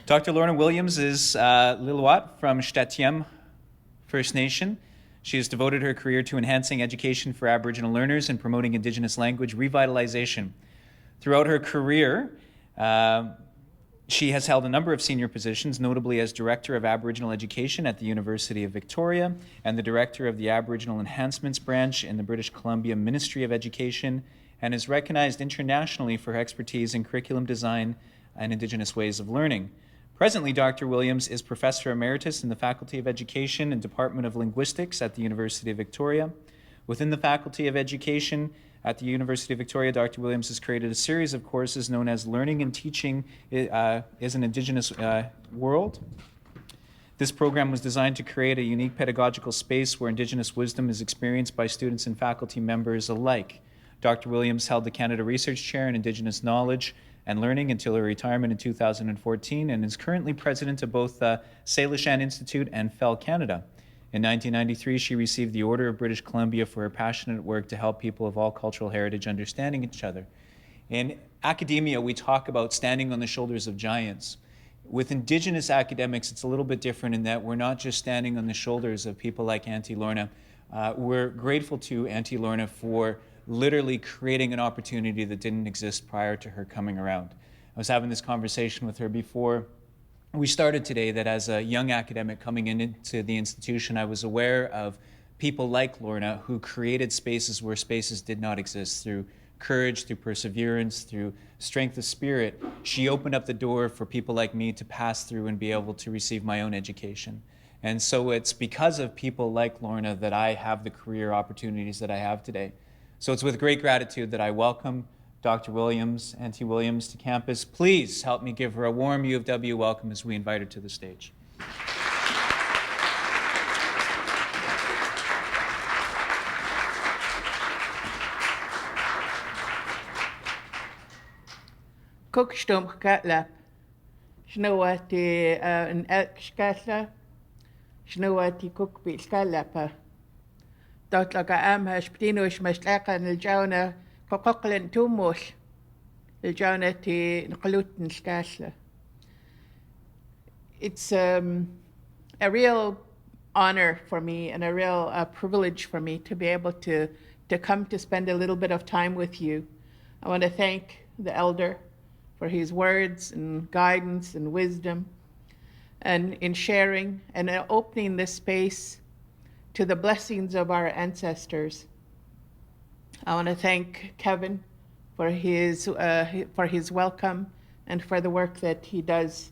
Dr. Lorna Williams is Lil'wat from Shtatiam First Nation. She has devoted her career to enhancing education for Aboriginal learners and promoting Indigenous language revitalization. Throughout her career, she has held a number of senior positions, notably as Director of Aboriginal Education at the University of Victoria and the Director of the Aboriginal Enhancements Branch in the British Columbia Ministry of Education, and is recognized internationally for her expertise in curriculum design and Indigenous ways of learning. Presently, Dr. Williams is Professor Emeritus in the Faculty of Education and Department of Linguistics at the University of Victoria. Within the Faculty of Education at the University of Victoria, Dr. Williams has created a series of courses known as Learning and Teaching is an Indigenous World. This program was designed to create a unique pedagogical space where Indigenous wisdom is experienced by students and faculty members alike. Dr. Williams held the Canada Research Chair in Indigenous Knowledge and Learning until her retirement in 2014 and is currently president of both Salishan Institute and FEL Canada. In 1993, she received the Order of British Columbia for her passionate work to help people of all cultural heritage understanding each other. In academia, we talk about standing on the shoulders of giants. With Indigenous academics, it's a little bit different in that we're not just standing on the shoulders of people like Auntie Lorna. We're grateful to Auntie Lorna for literally creating an opportunity that didn't exist prior to her coming around. I was having this conversation with her before we started today that as a young academic coming into the institution, I was aware of people like Lorna who created spaces where spaces did not exist. Through courage, through perseverance, through strength of spirit, she opened up the door for people like me to pass through and be able to receive my own education. And so it's because of people like Lorna that I have the career opportunities that I have today. So it's with great gratitude that I welcome Dr. Williams, Auntie Williams, to campus. Please help me give her a warm U of W welcome as we invite her to the stage. Kukstum katlap. Snowati an elkskatla. Snowati kukbi skalapa. Dotlaga am haspinus maslaka niljana kokoklen tumos. Niljana ti nkluten skasla. It's a real honor for me and a real privilege for me to be able to come to spend a little bit of time with you. I want to thank the elder for his words and guidance and wisdom and in sharing and opening this space to the blessings of our ancestors. I want to thank Kevin for his welcome and for the work that he does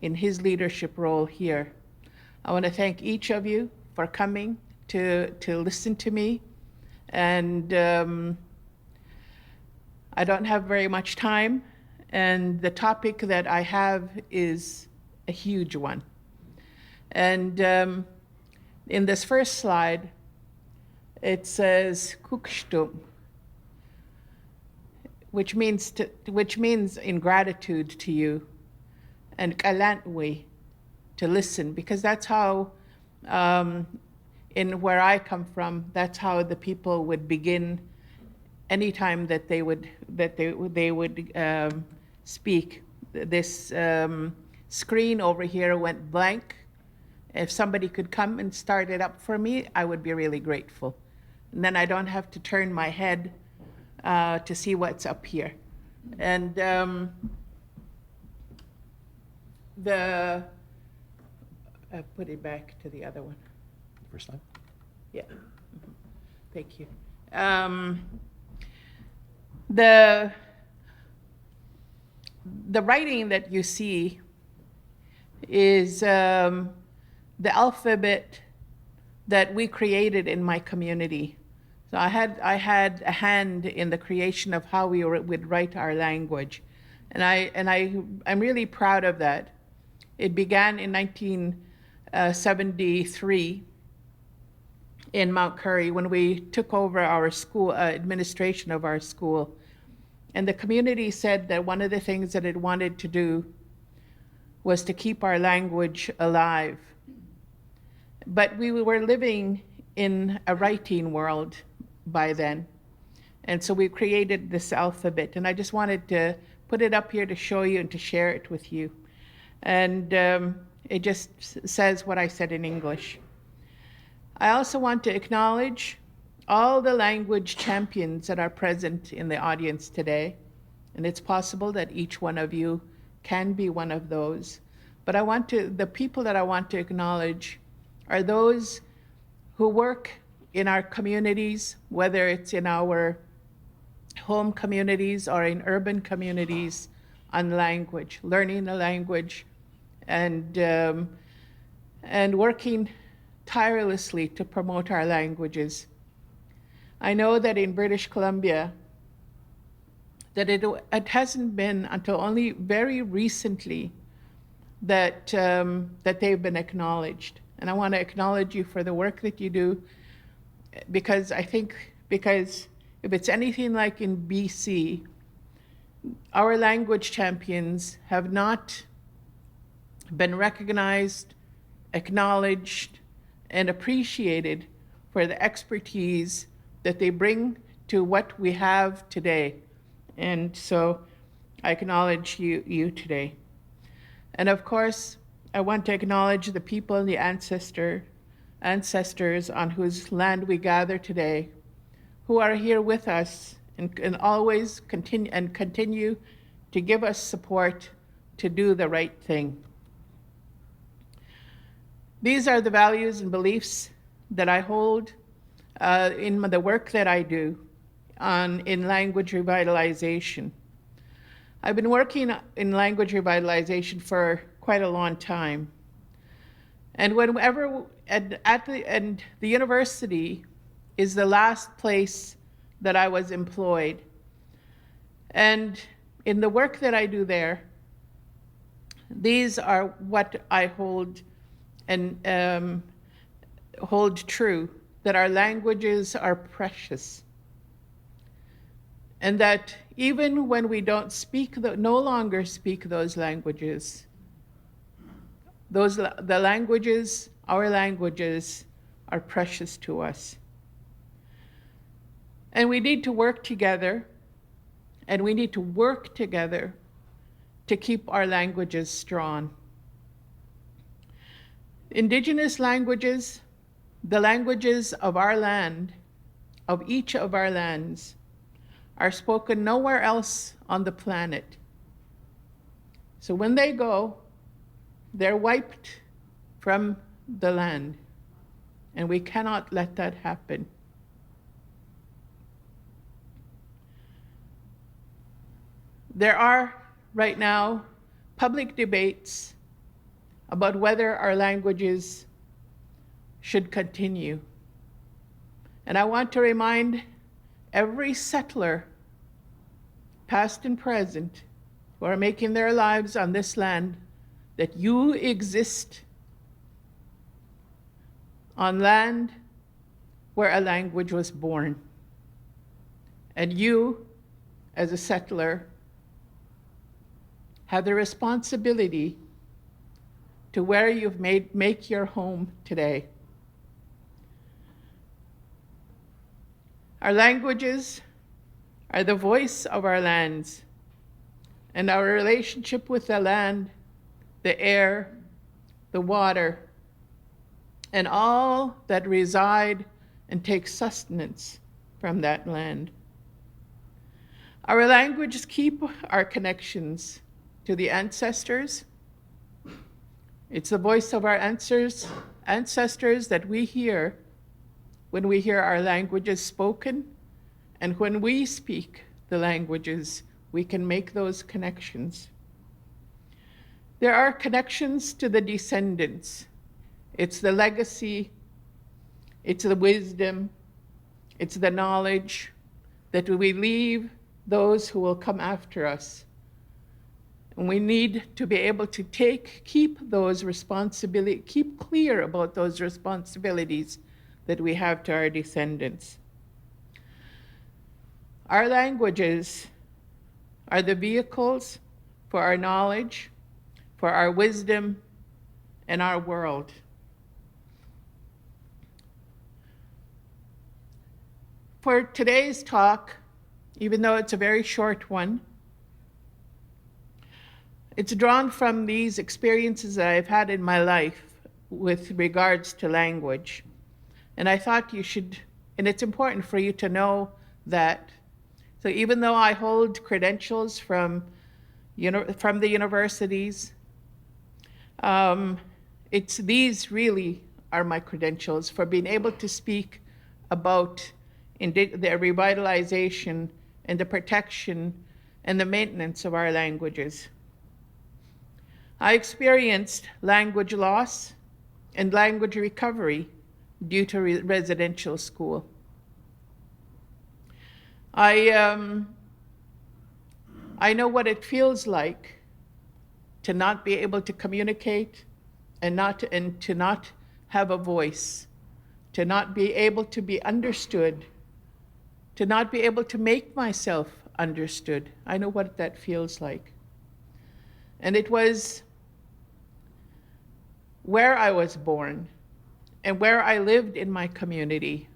in his leadership role here. I want to thank each of you for coming to listen to me. And I don't have very much time, and the topic that I have is a huge one. And in this first slide, it says kukstum, which means in gratitude to you, and kalantwi, to listen, because that's how, in where I come from, that's how the people would begin anytime that they would speak. This screen over here went blank. If somebody could come and start it up for me, I would be really grateful. And then I don't have to turn my head to see what's up here. And put it back to the other one. First slide? Yeah. Mm-hmm. Thank you. The writing that you see is the alphabet that we created in my community. So I had a hand in the creation of how we would write our language, and I'm really proud of that. It began in 1973 in Mount Currie when we took over our school administration of our school, and the community said that one of the things that it wanted to do was to keep our language alive. But we were living in a writing world by then. And so we created this alphabet. And I just wanted to put it up here to show you and to share it with you. And it just says what I said in English. I also want to acknowledge all the language champions that are present in the audience today. And it's possible that each one of you can be one of those. But the people that I want to acknowledge are those who work in our communities, whether it's in our home communities or in urban communities, on language, learning the language, and working tirelessly to promote our languages. I know that in British Columbia, that it hasn't been until only very recently that they've been acknowledged. And I want to acknowledge you for the work that you do, because if it's anything like in BC, our language champions have not been recognized, acknowledged, and appreciated for the expertise that they bring to what we have today. And so I acknowledge you today. And of course, I want to acknowledge the people and the ancestors on whose land we gather today, who are here with us and always continue to give us support to do the right thing. These are the values and beliefs that I hold in the work that I do in language revitalization. I've been working in language revitalization for quite a long time. And the university is the last place that I was employed. And in the work that I do there, these are what I hold and hold true, that our languages are precious. And that even when we don't no longer speak those languages, our languages are precious to us. And we need to work together, and we need to work together to keep our languages strong. Indigenous languages, the languages of our land, of each of our lands, are spoken nowhere else on the planet. So when they go, they're wiped from the land, and we cannot let that happen. There are right now public debates about whether our languages should continue. And I want to remind every settler, past and present, who are making their lives on this land, that you exist on land where a language was born. And you, as a settler, have the responsibility to where you've make your home today. Our languages are the voice of our lands, and our relationship with the land, the air, the water, and all that reside and take sustenance from that land. Our languages keep our connections to the ancestors. It's the voice of our ancestors that we hear when we hear our languages spoken, and when we speak the languages, we can make those connections. There are connections to the descendants. It's the legacy, it's the wisdom, it's the knowledge that we leave those who will come after us. And we need to be able to keep those responsibilities, keep clear about those responsibilities that we have to our descendants. Our languages are the vehicles for our knowledge, for our wisdom, and our world. For today's talk, even though it's a very short one, It's drawn from these experiences that I've had in my life with regards to language. And I thought you should, and it's important for you to know that. So even though I hold credentials from the universities, these really are my credentials for being able to speak about the revitalization and the protection and the maintenance of our languages. I experienced language loss and language recovery due to residential school. I know what it feels like to not be able to communicate and to not have a voice, to not be able to be understood, to not be able to make myself understood. I know what that feels like. And it was where I was born and where I lived in my community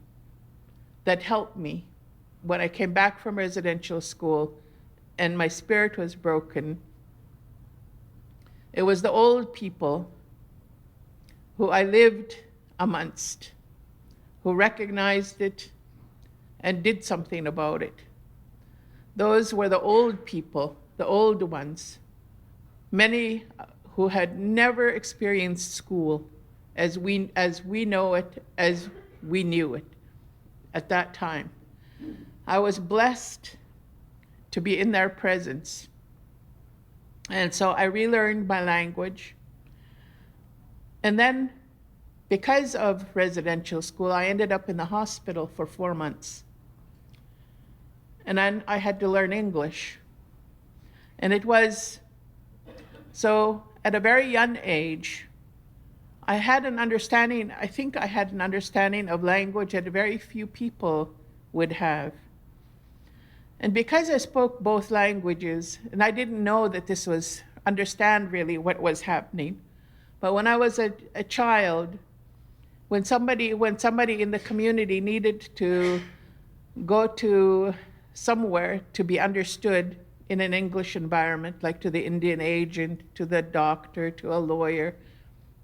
that helped me when I came back from residential school and my spirit was broken. It was the old people who I lived amongst, who recognized it and did something about it. Those were the old people, the old ones, many who had never experienced school as we know it, as we knew it at that time. I was blessed to be in their presence. And so I relearned my language. And then, because of residential school, I ended up in the hospital for 4 months. And then I had to learn English. And it was, so at a very young age, I had an understanding, I think I had an understanding of language that very few people would have. And because I spoke both languages, and I didn't know that this was, understand really what was happening, but when I was a child, when somebody in the community needed to go to somewhere to be understood in an English environment, like to the Indian agent, to the doctor, to a lawyer,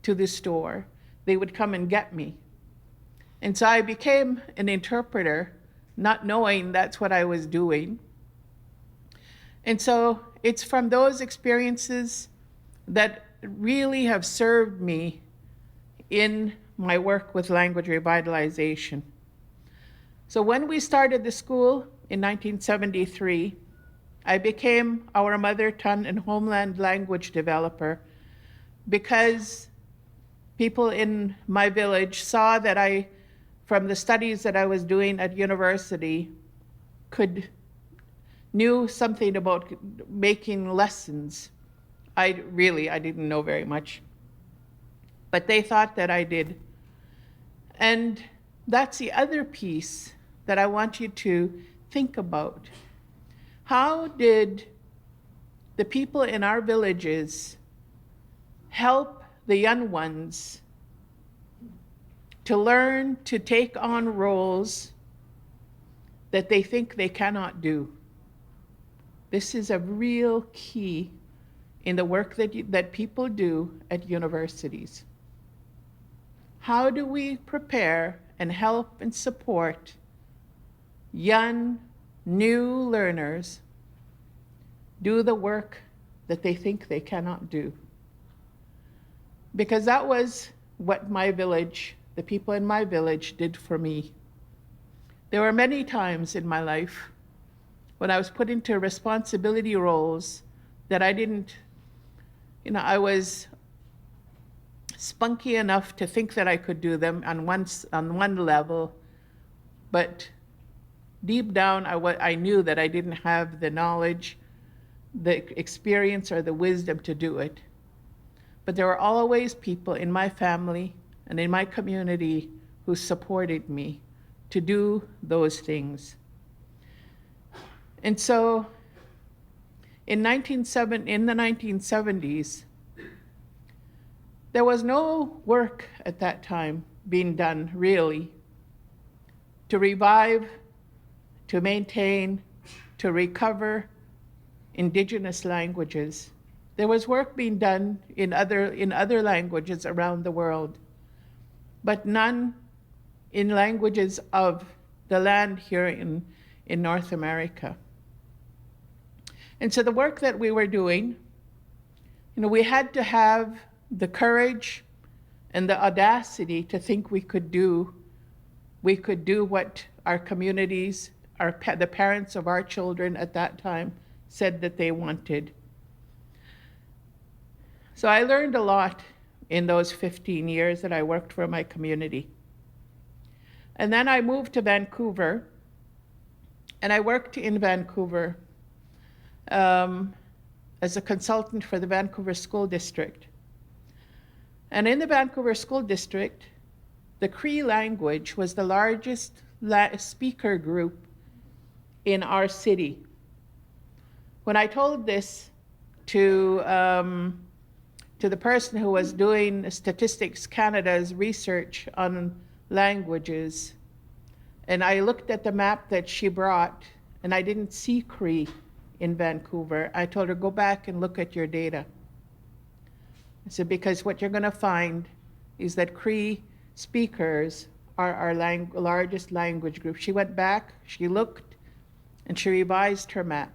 to the store, they would come and get me. And so I became an interpreter, not knowing that's what I was doing. And so it's from those experiences that really have served me in my work with language revitalization. So when we started the school in 1973, I became our mother tongue and homeland language developer because people in my village saw that I, from the studies that I was doing at university, knew something about making lessons. I didn't know very much, but they thought that I did. And that's the other piece that I want you to think about. How did the people in our villages help the young ones to learn to take on roles that they think they cannot do? This is a real key in the work that people do at universities. How do we prepare and help and support young, new learners do the work that they think they cannot do? Because that was what my village, the people in my village, did for me. There were many times in my life when I was put into responsibility roles that I didn't, I was spunky enough to think that I could do them on one level, but deep down I knew that I didn't have the knowledge, the experience, or the wisdom to do it. But there were always people in my family and in my community who supported me to do those things. And so in the 1970s, there was no work at that time being done, really, to revive, to maintain, to recover Indigenous languages There was work being done in other languages around the world, but none in languages of the land here in North America. And so the work that we were doing, we had to have the courage and the audacity to think we could do what our communities, the parents of our children at that time said that they wanted. So I learned a lot in those 15 years that I worked for my community. And then I moved to Vancouver, and I worked in Vancouver as a consultant for the Vancouver School District. And in the Vancouver School District, the Cree language was the largest speaker group in our city. When I told this to the person who was doing Statistics Canada's research on languages, and I looked at the map that she brought, and I didn't see Cree in Vancouver. I told her, go back and look at your data. I said, because what you're going to find is that Cree speakers are our largest language group. She went back, she looked, and she revised her map.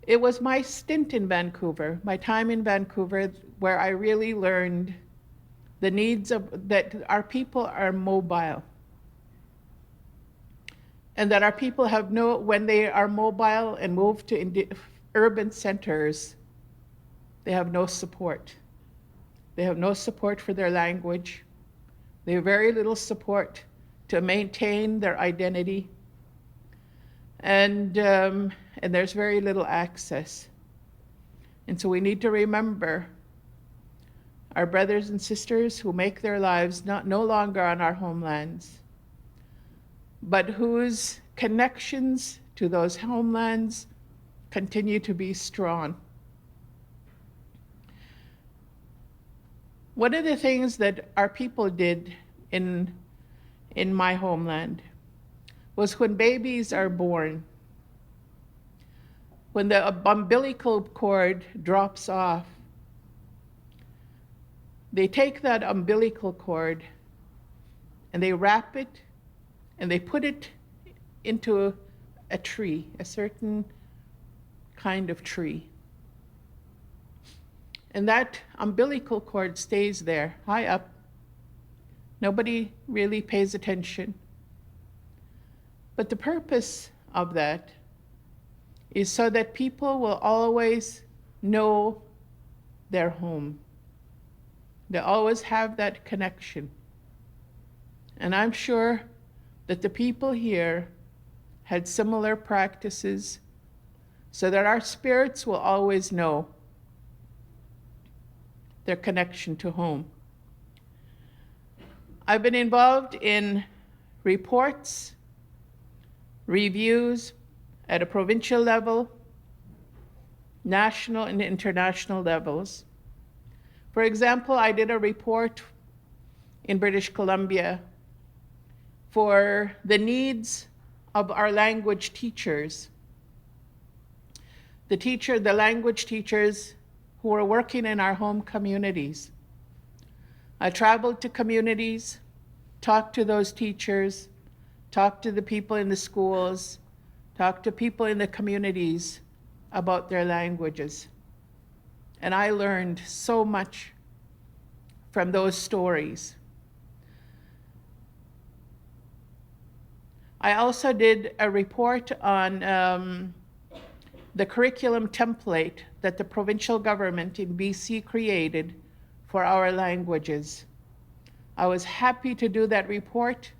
It was my stint in Vancouver, my time in Vancouver, where I really learned the needs that our people are mobile. And that our people when they are mobile and move to urban centers, they have no support. They have no support for their language. They have very little support to maintain their identity. And there's very little access. And so we need to remember our brothers and sisters who make their lives no longer on our homelands, but whose connections to those homelands continue to be strong. One of the things that our people did in my homeland was when babies are born, when the umbilical cord drops off, they take that umbilical cord and they wrap it and they put it into a tree, a certain kind of tree. And that umbilical cord stays there, high up. Nobody really pays attention. But the purpose of that is so that people will always know their home. They always have that connection. And I'm sure that the people here had similar practices so that our spirits will always know their connection to home. I've been involved in reports, reviews at a provincial level, national and international levels. For example, I did a report in British Columbia for the needs of our language teachers. The language teachers who were working in our home communities. I traveled to communities, talked to those teachers, talked to the people in the schools, talked to people in the communities about their languages. And I learned so much from those stories. I also did a report on the curriculum template that the provincial government in BC created for our languages. I was happy to do that report.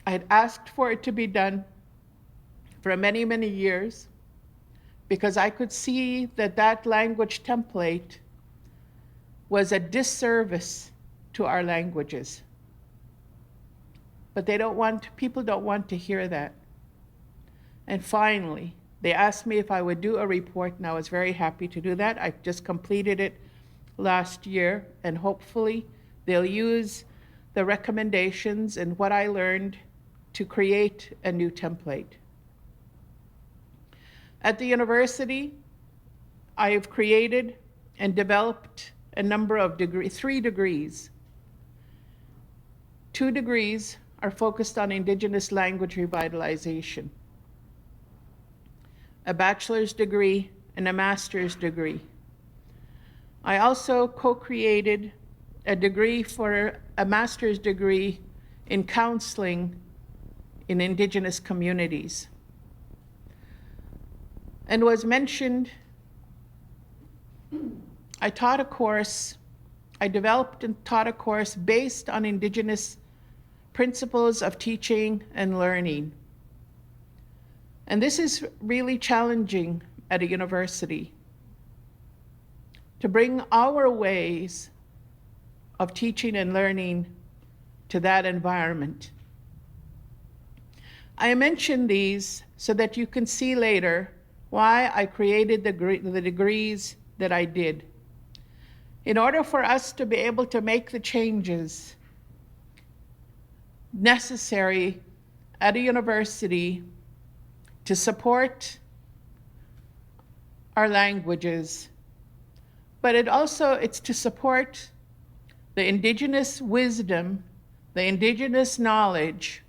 I had asked for it to be done for many, many years because I could see that that language template was a disservice to our languages. But people don't want to hear that. And finally, they asked me if I would do a report, and I was very happy to do that. I just completed it last year, and hopefully they'll use the recommendations and what I learned to create a new template. At the university, I have created and developed a number of 3 degrees. 2 degrees are focused on Indigenous language revitalization, a bachelor's degree and a master's degree. I also co-created a degree for a master's degree in counseling in Indigenous communities. And was mentioned, I developed and taught a course based on Indigenous principles of teaching and learning. And this is really challenging at a university, to bring our ways of teaching and learning to that environment. I mention these so that you can see later why I created the degrees that I did. In order for us to be able to make the changes necessary at a university to support our languages, but it's to support the Indigenous wisdom, the Indigenous knowledge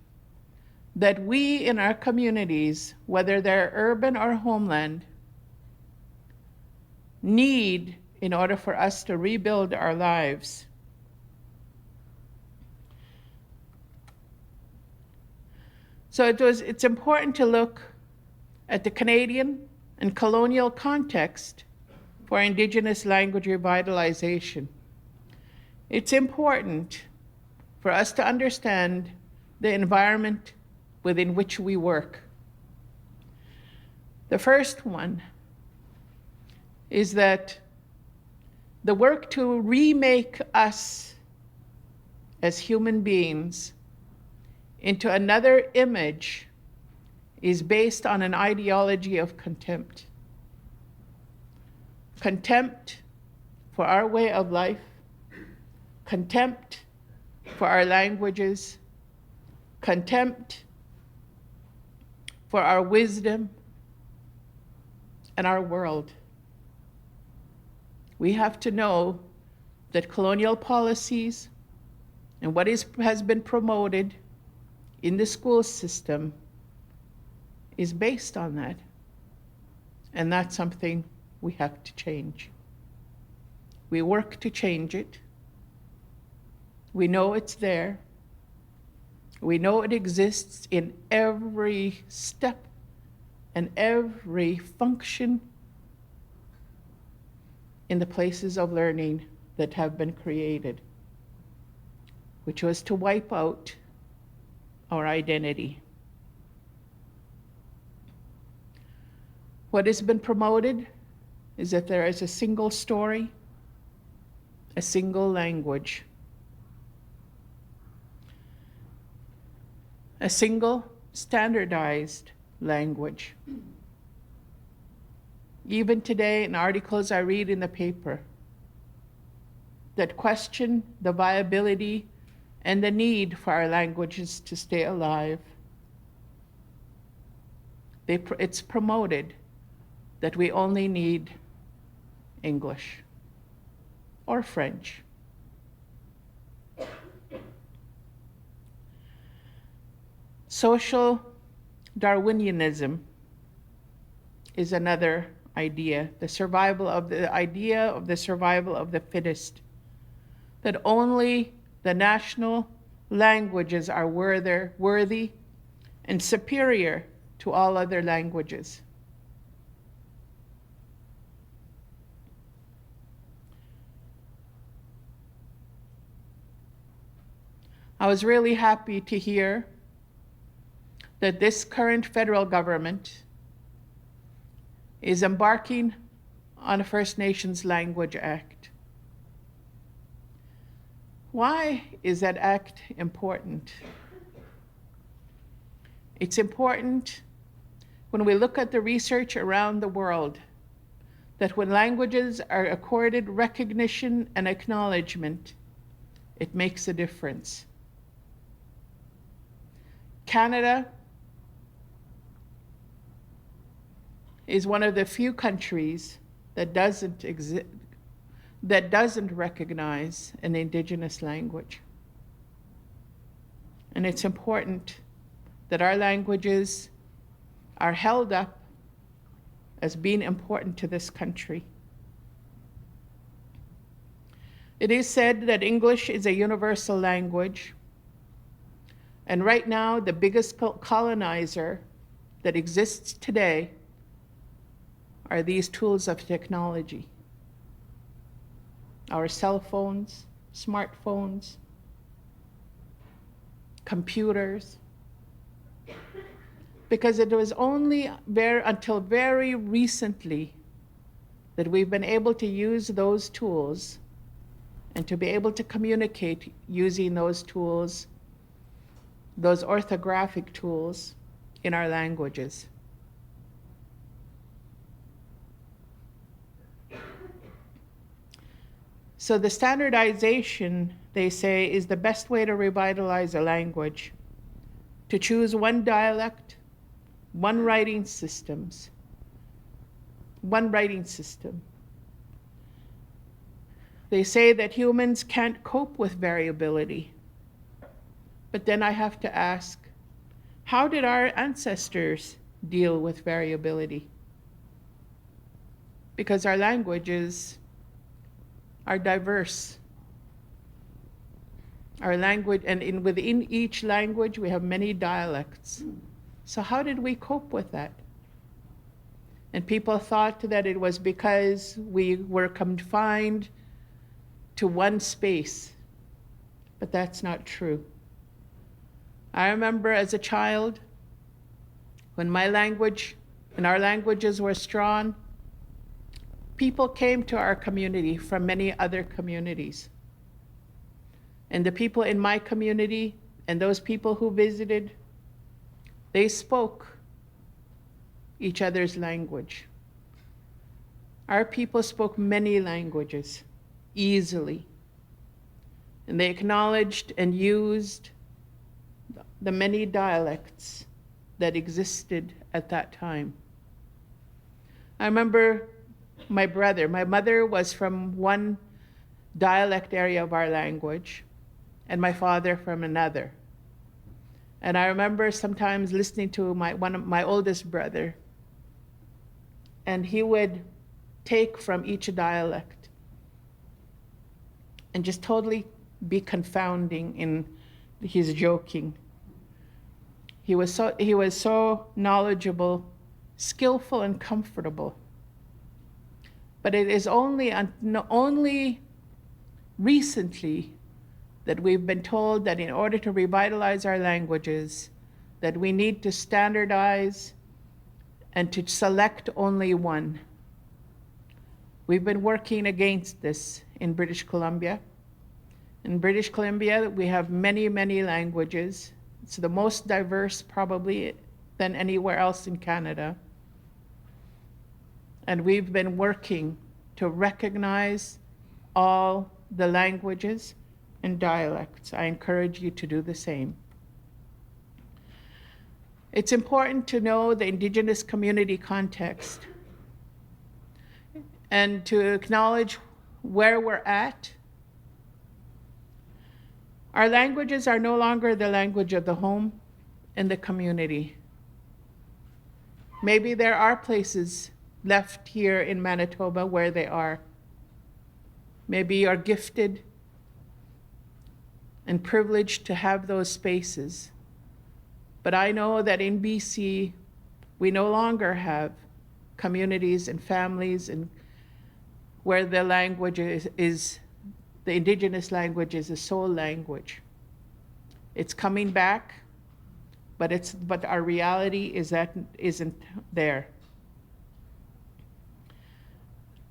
that we in our communities, whether they're urban or homeland, need in order for us to rebuild our lives. So it's important to look at the Canadian and colonial context for Indigenous language revitalization. It's important for us to understand the environment within which we work. The first one is that the work to remake us as human beings into another image is based on an ideology of contempt. Contempt for our way of life, contempt for our languages, contempt for our wisdom and our world. We have to know that colonial policies and what has been promoted in the school system is based on that. And that's something we have to change. We work to change it. We know it's there. We know it exists in every step and every function in the places of learning that have been created, which was to wipe out our identity. What has been promoted is that there is a single story, a single language, a single standardized language. Even today, in articles I read in the paper that question the viability and the need for our languages to stay alive, it's promoted that we only need English or French. Social Darwinianism is another idea, the idea of the survival of the fittest, that only the national languages are worthy and superior to all other languages. I was really happy to hear that this current federal government is embarking on a First Nations Language Act. Why is that act important? It's important when we look at the research around the world, that when languages are accorded recognition and acknowledgement, it makes a difference. Canada is one of the few countries that doesn't recognize an Indigenous language. And it's important that our languages are held up as being important to this country. It is said that English is a universal language, and right now the biggest colonizer that exists today are these tools of technology. Our cell phones, smartphones, computers. Because it was only until very recently that we've been able to use those tools and to be able to communicate using those tools, those orthographic tools in our languages. So the standardization, they say, is the best way to revitalize a language, to choose one dialect, one writing system. They say that humans can't cope with variability. But then I have to ask, how did our ancestors deal with variability? Because our languages are diverse. Our language, and within each language, we have many dialects. So how did we cope with that? And people thought that it was because we were confined to one space, but that's not true. I remember as a child, when my language and our languages were strong, people came to our community from many other communities. And the people in my community and those people who visited, they spoke each other's language. Our people spoke many languages easily, and they acknowledged and used the many dialects that existed at that time. I remember my mother was from one dialect area of our language, and my father from another. And I remember sometimes listening to my oldest brother, and he would take from each dialect and just totally be confounding in his joking. He was so knowledgeable, skillful, and comfortable. But it is only recently that we've been told that in order to revitalize our languages, that we need to standardize and to select only one. We've been working against this in British Columbia. In British Columbia, we have many, many languages. It's the most diverse probably than anywhere else in Canada. And we've been working to recognize all the languages and dialects. I encourage you to do the same. It's important to know the Indigenous community context and to acknowledge where we're at. Our languages are no longer the language of the home and the community. Maybe there are places left here in Manitoba where they are. Maybe you are gifted and privileged to have those spaces. But I know that in BC, we no longer have communities and families and where the language is the Indigenous language is the sole language. It's coming back, but our reality is that isn't there.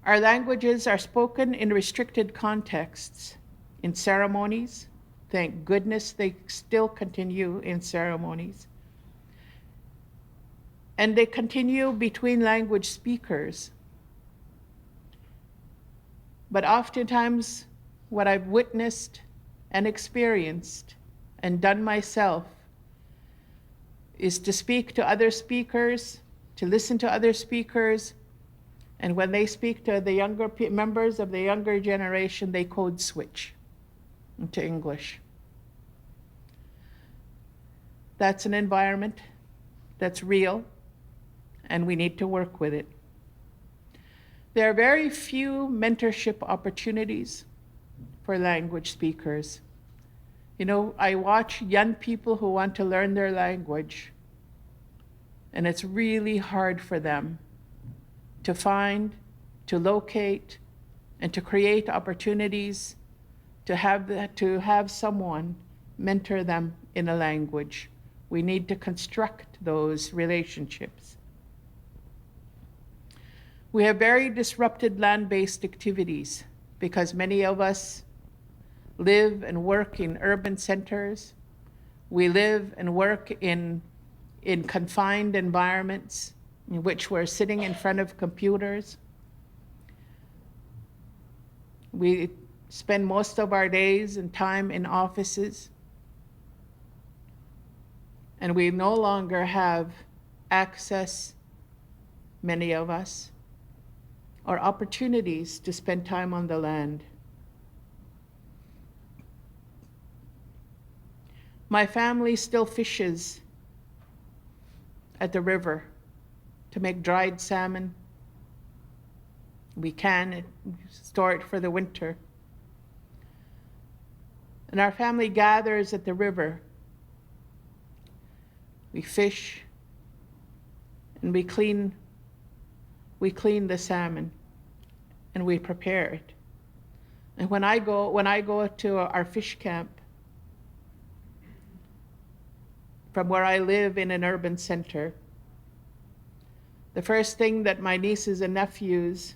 Our languages are spoken in restricted contexts, in ceremonies. Thank goodness they still continue in ceremonies. And they continue between language speakers. But oftentimes, what I've witnessed and experienced and done myself is to speak to other speakers to listen to other speakers, and when they speak to the younger members of the younger generation, they code switch into English. That's an environment that's real, and we need to work with it. There are very few mentorship opportunities for language speakers. You know, I watch young people who want to learn their language, and it's really hard for them to find, to locate, and to create opportunities to have someone mentor them in a language. We need to construct those relationships. We have very disrupted land-based activities because many of us live and work in urban centers. We live and work in confined environments in which we're sitting in front of computers. We spend most of our days and time in offices, and we no longer have access, many of us, or opportunities to spend time on the land. My family still fishes at the river to make dried salmon. We can store it for the winter. And our family gathers at the river. We fish and we clean the salmon and we prepare it. And when I go to our fish camp from where I live in an urban center, the first thing that my nieces and nephews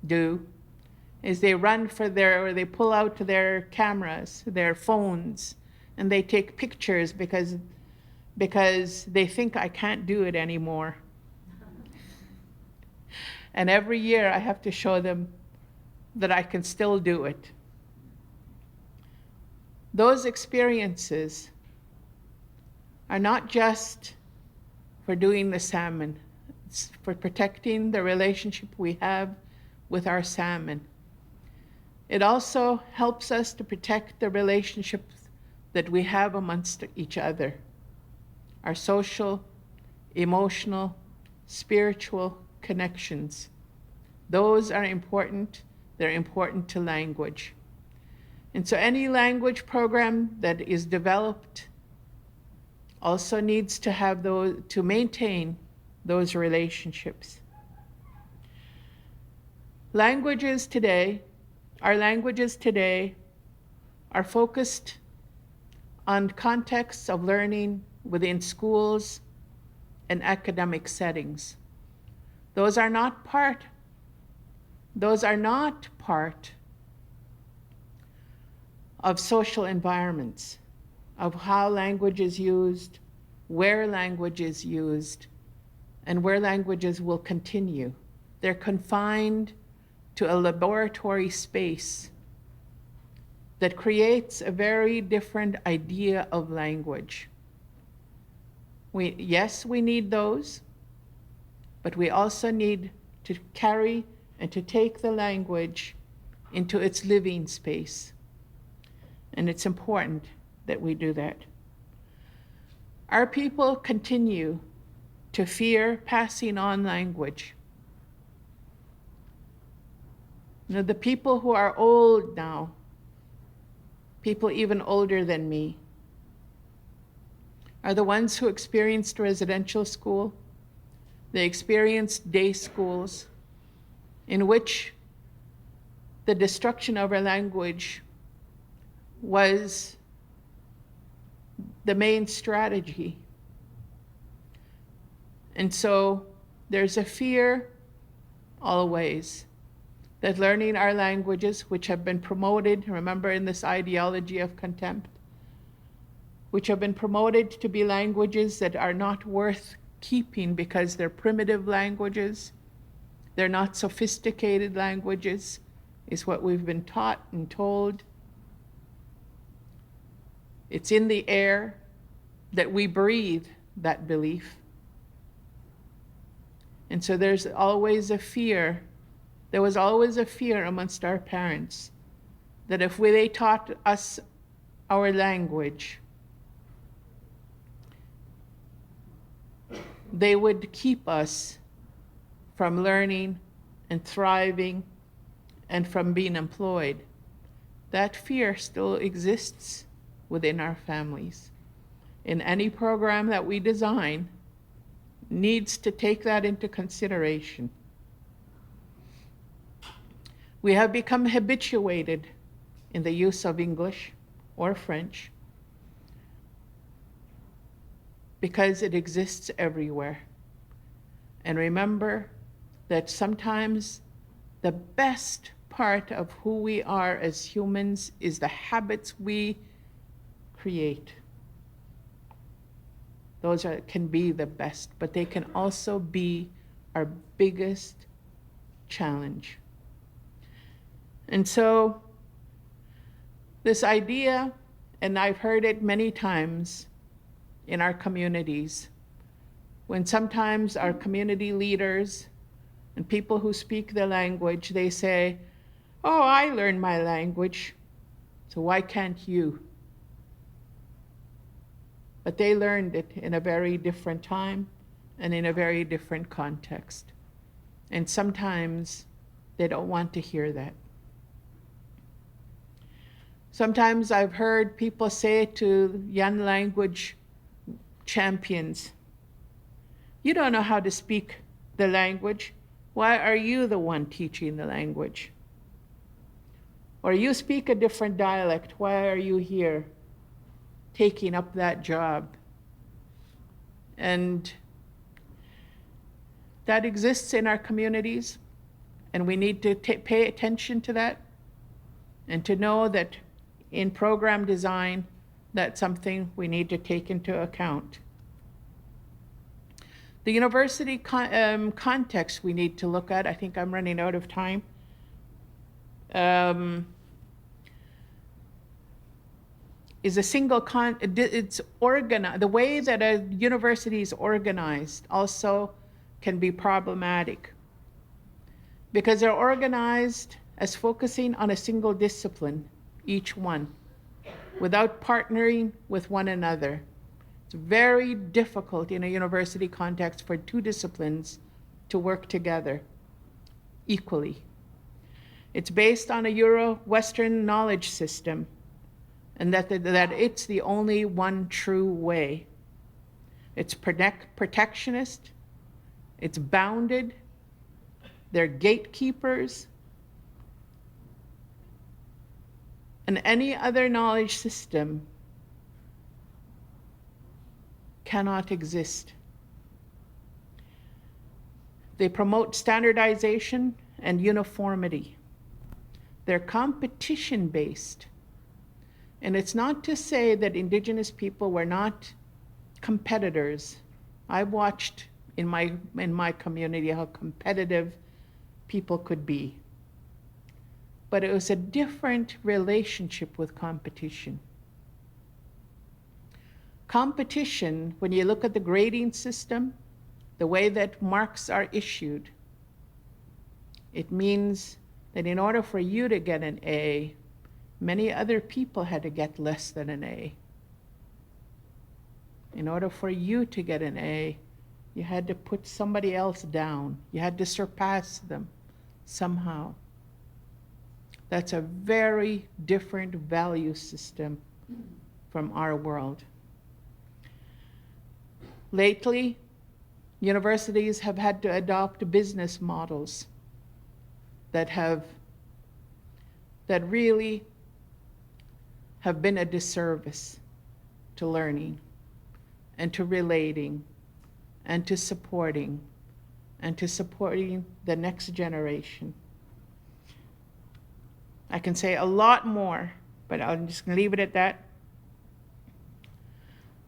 do is they they pull out their cameras, their phones, and they take pictures because they think I can't do it anymore. And every year I have to show them that I can still do it. Those experiences are not just for doing the salmon, it's for protecting the relationship we have with our salmon. It also helps us to protect the relationships that we have amongst each other, our social, emotional, spiritual connections. Those are important. They're important to language. And so any language program that is developed also needs to have to maintain those relationships. Our languages today are focused on contexts of learning within schools and academic settings. Those are not part of social environments, of how language is used, where language is used, and where languages will continue. They're confined to a laboratory space that creates a very different idea of language. Yes, we need those, but we also need to carry and to take the language into its living space. And it's important that we do that. Our people continue to fear passing on language. Now, the people who are old now, people even older than me, are the ones who experienced residential school. They experienced day schools in which the destruction of our language was the main strategy. And so there's a fear always that learning our languages, which have been promoted, remember in this ideology of contempt, which have been promoted to be languages that are not worth keeping because they're primitive languages, they're not sophisticated languages, is what we've been taught and told. It's in the air that we breathe that belief. And so there's always a fear. There was always a fear amongst our parents that if they taught us our language, they would keep us from learning and thriving and from being employed. That fear still exists within our families. In any program that we design, needs to take that into consideration. We have become habituated in the use of English or French because it exists everywhere. And remember that sometimes the best part of who we are as humans is the habits we create. Those can be the best, but they can also be our biggest challenge. And so this idea, and I've heard it many times in our communities, when sometimes our community leaders and people who speak the language, they say, "Oh, I learned my language, so why can't you?" But they learned it in a very different time and in a very different context. And sometimes they don't want to hear that. Sometimes I've heard people say to young language champions, "You don't know how to speak the language. Why are you the one teaching the language? Or you speak a different dialect. Why are you here taking up that job?" And that exists in our communities, and we need to pay attention to that and to know that in program design, that's something we need to take into account. The university context we need to look at, I think I'm running out of time. Is a single it's organized. The way that a university is organized also can be problematic because they're organized as focusing on a single discipline, each one, without partnering with one another. It's very difficult in a university context for two disciplines to work together equally. It's based on a Euro-Western knowledge system, and that it's the only one true way. It's protectionist, it's bounded, they're gatekeepers, and any other knowledge system cannot exist. They promote standardization and uniformity. They're competition-based. And it's not to say that Indigenous people were not competitors. I've watched in my community how competitive people could be. But it was a different relationship with competition. Competition, when you look at the grading system, the way that marks are issued, it means that in order for you to get an A, many other people had to get less than an A. In order for you to get an A, you had to put somebody else down. You had to surpass them somehow. That's a very different value system from our world. Lately, universities have had to adopt business models that really have been a disservice to learning and to relating and to supporting the next generation. I can say a lot more, but I'm just going to leave it at that.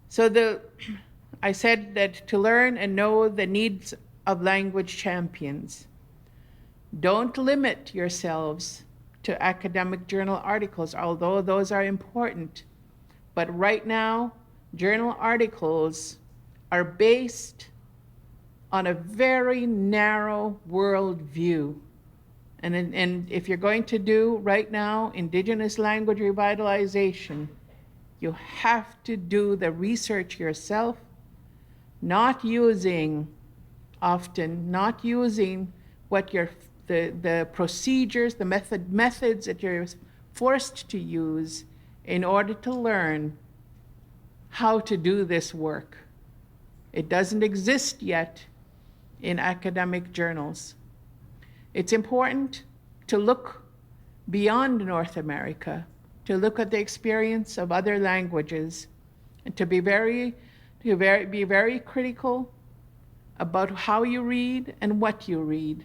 So I said that to learn and know the needs of language champions. Don't limit yourselves to academic journal articles, although those are important. But right now, journal articles are based on a very narrow world view. And if you're going to do right now Indigenous language revitalization, you have to do the research yourself, not using what the procedures, the methods that you're forced to use in order to learn how to do this work. It doesn't exist yet in academic journals. It's important to look beyond North America, to look at the experience of other languages, and to be very critical about how you read and what you read.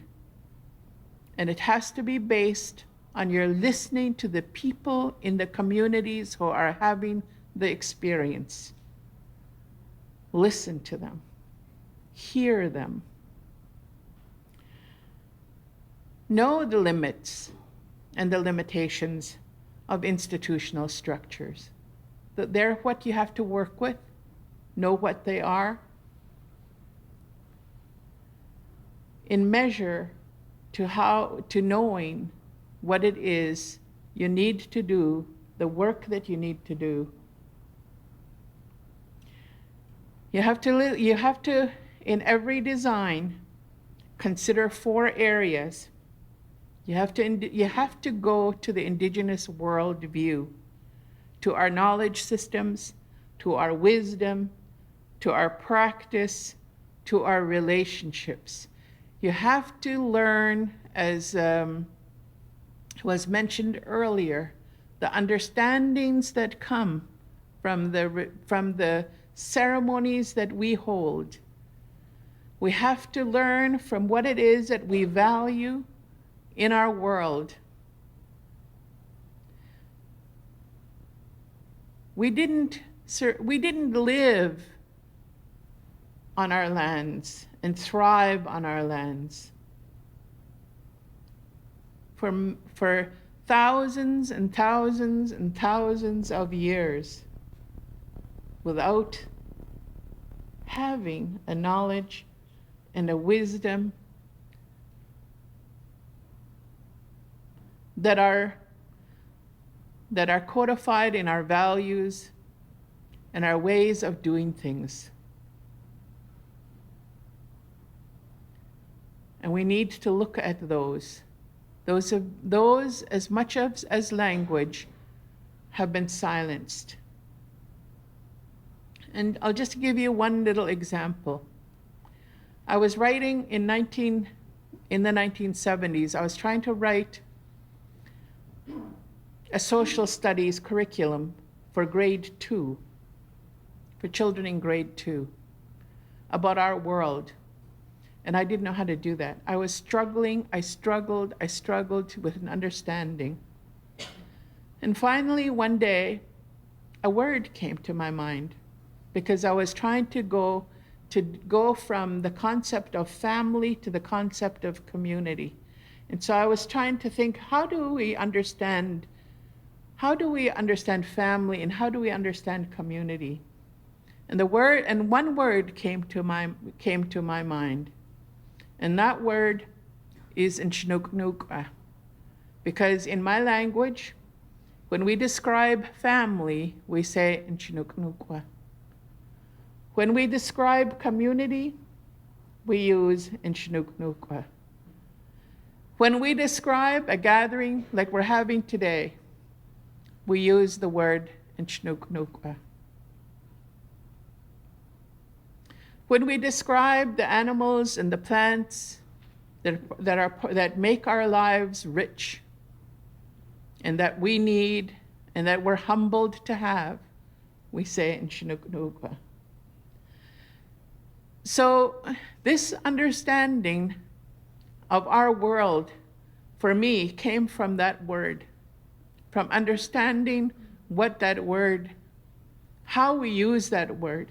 And it has to be based on your listening to the people in the communities who are having the experience. Listen to them, hear them. Know the limits and the limitations of institutional structures. That they're what you have to work with, know what they are, in measure to knowing what it is you need to do, the work that you need to do. You have to, in every design, consider 4 areas. You have to go to the Indigenous world view, to our knowledge systems, to our wisdom, to our practice, to our relationships. You have to learn, as was mentioned earlier, the understandings that come from the ceremonies that we hold. We have to learn from what it is that we value in our world. We didn't live on our lands and thrive on our lands for thousands and thousands and thousands of years without having a knowledge and a wisdom that are codified in our values and our ways of doing things. And we need to look at those. Those as much as language, have been silenced. And I'll just give you one little example. I was writing in the 1970s, I was trying to write a social studies curriculum for grade 2, for children in grade 2, about our world. And I didn't know how to do that. I was struggling, I struggled with an understanding. And finally, one day, a word came to my mind, because I was trying to go from the concept of family to the concept of community. And so I was trying to think, how do we understand family, and how do we understand community? And one word came to my mind. And that word is Nshnuknukwa. Because in my language, when we describe family, we say Nshnuknukwa. When we describe community, we use Nshnuknukwa. When we describe a gathering like we're having today, we use the word Nshnuknukwa. When we describe the animals and the plants that make our lives rich, and that we need, and that we're humbled to have, we say Nshnuknukwa. So this understanding of our world, for me, came from that word, from understanding what that word, how we use that word.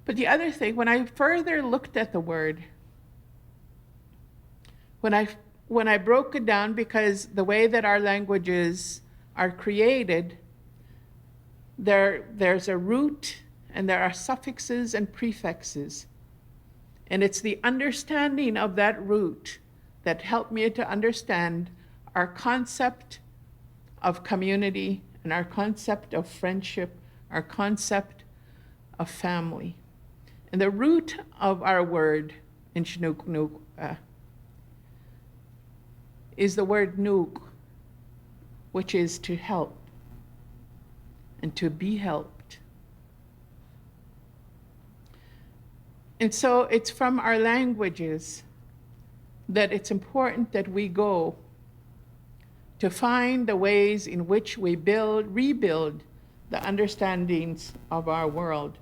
But the other thing, when I further looked at the word, when I broke it down, because the way that our languages are created, there's a root and there are suffixes and prefixes. And it's the understanding of that root that helped me to understand our concept of community and our concept of friendship, our concept of family. And the root of our word in Chinook is the word nuk, which is to help and to be helped. And so it's from our languages that it's important that we go to find the ways in which we rebuild the understandings of our world.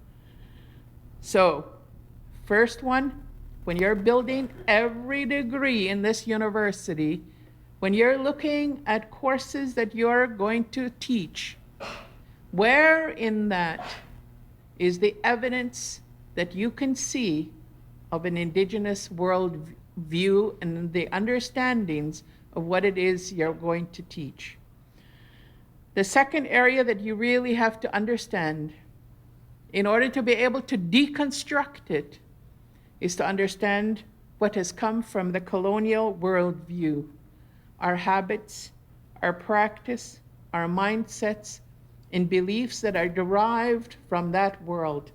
So, first one, when you're building every degree in this university, when you're looking at courses that you're going to teach, where in that is the evidence that you can see of an Indigenous world view and the understandings of what it is you're going to teach? The second area that you really have to understand in order to be able to deconstruct it is to understand what has come from the colonial worldview, our habits, our practice, our mindsets, and beliefs that are derived from that world,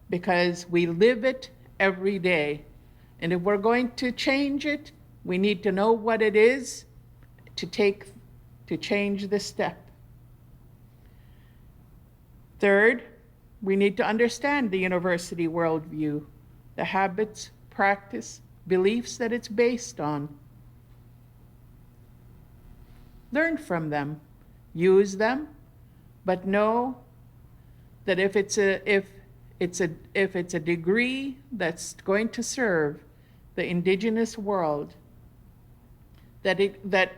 because we live it every day. And if we're going to change it, we need to know what it is to change the step. Third, we need to understand the university worldview, the habits, practice, beliefs that it's based on. Learn from them, use them, but know that if it's a degree that's going to serve the Indigenous world, that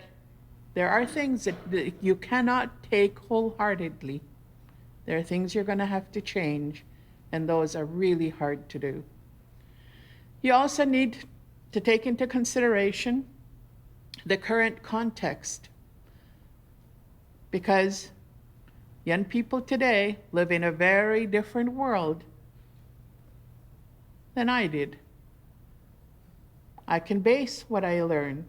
there are things that you cannot take wholeheartedly. There are things you're going to have to change, and those are really hard to do. You also need to take into consideration the current context, because young people today live in a very different world than I did. I can base what I learn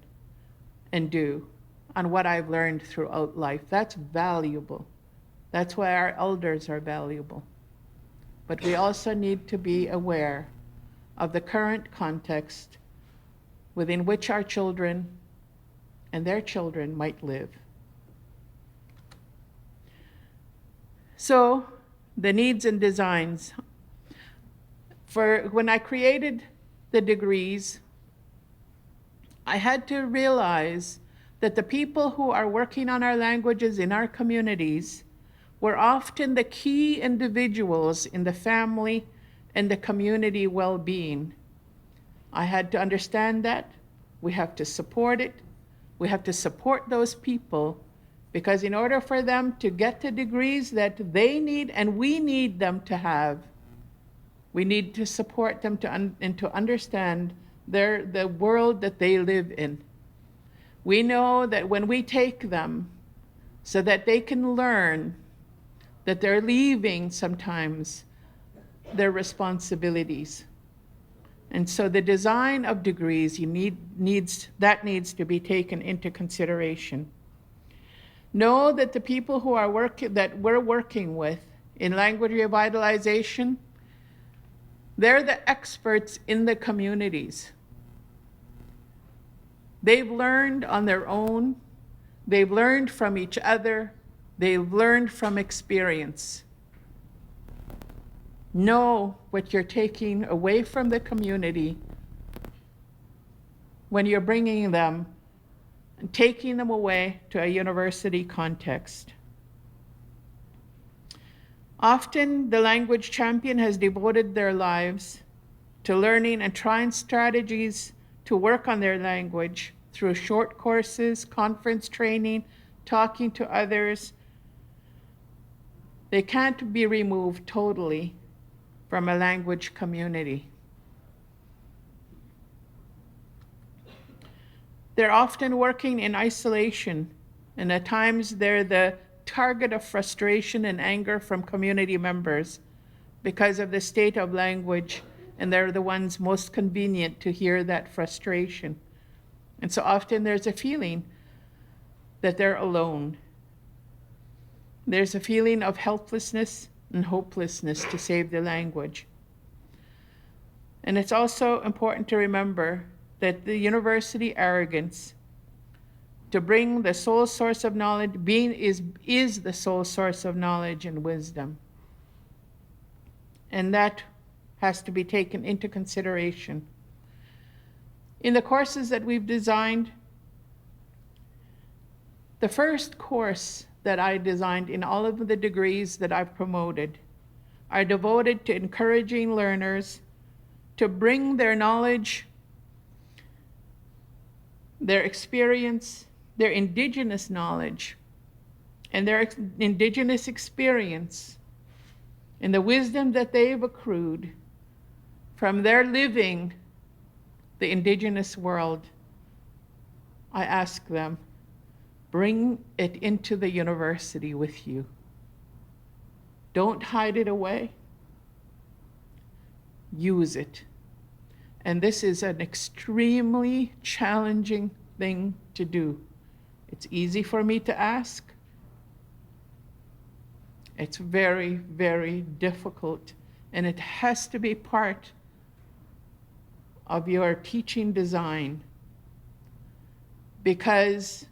and do on what I've learned throughout life. That's valuable. That's why our elders are valuable. But we also need to be aware of the current context within which our children and their children might live. So, the needs and designs. For when I created the degrees, I had to realize that the people who are working on our languages in our communities were often the key individuals in the family and the community well-being. I had to understand that. We have to support it. We have to support those people, because in order for them to get the degrees that they need and we need them to have, we need to support them and to understand the world that they live in. We know that when we take them so that they can learn, that they're leaving sometimes their responsibilities. And so the design of degrees needs to be taken into consideration. Know that the people who are we're working with in language revitalization, they're the experts in the communities. They've learned on their own. They've learned from each other. They've learned from experience. Know what you're taking away from the community when you're bringing them and taking them away to a university context. Often, the language champion has devoted their lives to learning and trying strategies to work on their language through short courses, conference training, talking to others. They can't be removed totally from a language community. They're often working in isolation, and at times they're the target of frustration and anger from community members because of the state of language and they're the ones most convenient to hear that frustration. And so often there's a feeling that they're alone. There's a feeling of helplessness and hopelessness to save the language. And it's also important to remember that the university arrogance to bring the sole source of knowledge, being is the sole source of knowledge and wisdom. And that has to be taken into consideration. In the courses that we've designed, the first course that I designed in all of the degrees that I've promoted are devoted to encouraging learners to bring their knowledge, their experience, their Indigenous knowledge, and their Indigenous experience, and the wisdom that they've accrued from their living the Indigenous world. I ask them, bring it into the university with you. Don't hide it away. Use it. And this is an extremely challenging thing to do. It's easy for me to ask. It's very, very difficult, and it has to be part of your teaching design, because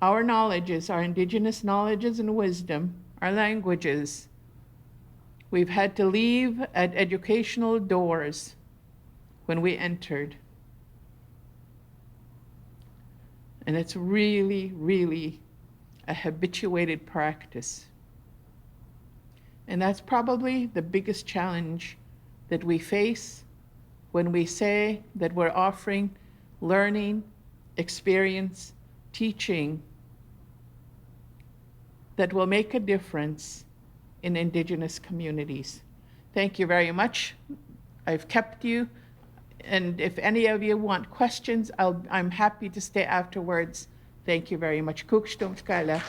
our knowledges, our Indigenous knowledges and wisdom, our languages, we've had to leave at educational doors when we entered. And it's really, really a habituated practice. And that's probably the biggest challenge that we face when we say that we're offering learning, experience, teaching that will make a difference in Indigenous communities. Thank you very much. I've kept you, and if any of you want questions, I'm happy to stay afterwards. Thank you very much. Kukshtumskala.